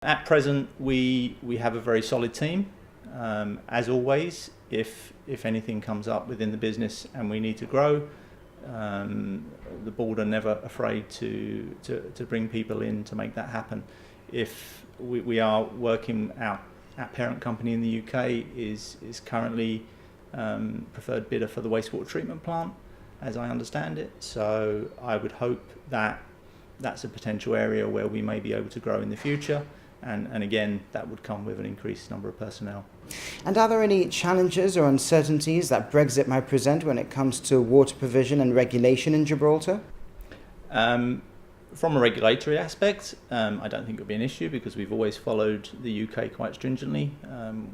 At present, we have a very solid team. As always, if anything comes up within the business and we need to grow, the board are never afraid to bring people in to make that happen. If we are working, our parent company in the UK is currently preferred bidder for the wastewater treatment plant, as I understand it. So I would hope that that's a potential area where we may be able to grow in the future. And again, that would come with an increased number of personnel. And are there any challenges or uncertainties that Brexit might present when it comes to water provision and regulation in Gibraltar? From a regulatory aspect, I don't think it'll be an issue because we've always followed the UK quite stringently.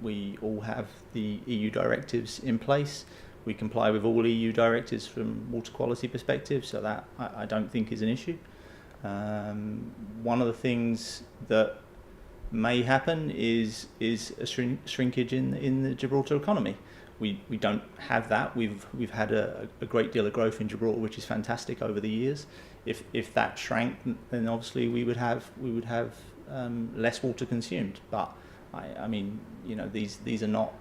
We all have the EU directives in place. We comply with all EU directives from water quality perspective, so that I don't think is an issue. One of the things that may happen is a shrinkage in the Gibraltar economy. We don't have that. We've had a great deal of growth in Gibraltar, which is fantastic over the years. If that shrank, then obviously we would have less water consumed. But I mean, you know, these are not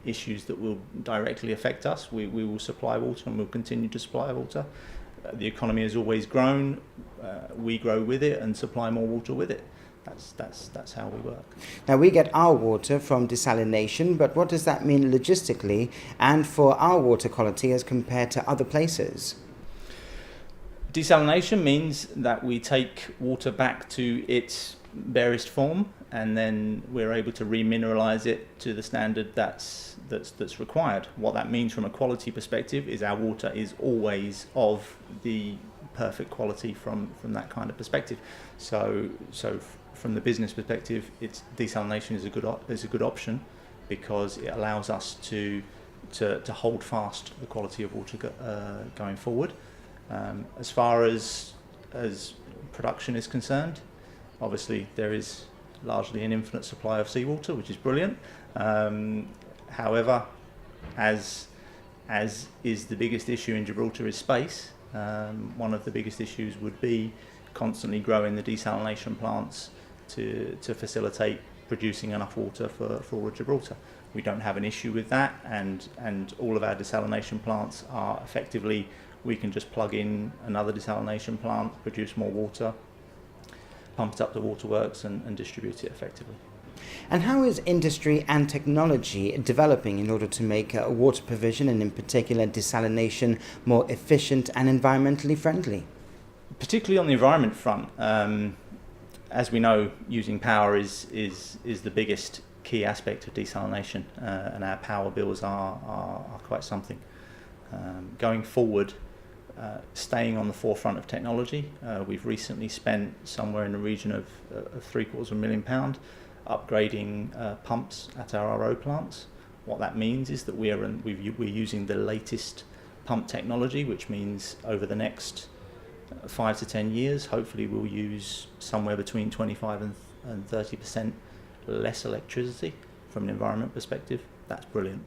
issues that will directly affect us. We will supply water and we'll continue to supply water. The economy has always grown. We grow with it and supply more water with it. That's how we work. Now, we get our water from desalination, but what does that mean logistically and for our water quality as compared to other places? Desalination means that we take water back to its barest form, and then we're able to remineralize it to the standard that's required. What that means from a quality perspective is our water is always of the perfect quality from that kind of perspective. So from the business perspective, desalination is a good option because it allows us to hold fast the quality of water going forward. As far as production is concerned, obviously there is largely an infinite supply of seawater, which is brilliant. However, as is the biggest issue in Gibraltar is space. One of the biggest issues would be constantly growing the desalination plants to facilitate producing enough water for all of Gibraltar. We don't have an issue with that, and all of our desalination plants are effectively, we can just plug in another desalination plant, produce more water, pump it up the waterworks and distribute it effectively. And how is industry and technology developing in order to make water provision, and in particular desalination, more efficient and environmentally friendly? Particularly on the environment front, as we know, using power is the biggest key aspect of desalination, and our power bills are quite something. Going forward, staying on the forefront of technology, we've recently spent somewhere in the region of £750,000 upgrading pumps at our RO plants. What that means is that we're using the latest pump technology, which means over the next 5 to 10 years, hopefully we'll use somewhere between 25 and 30% less electricity from an environment perspective. That's brilliant.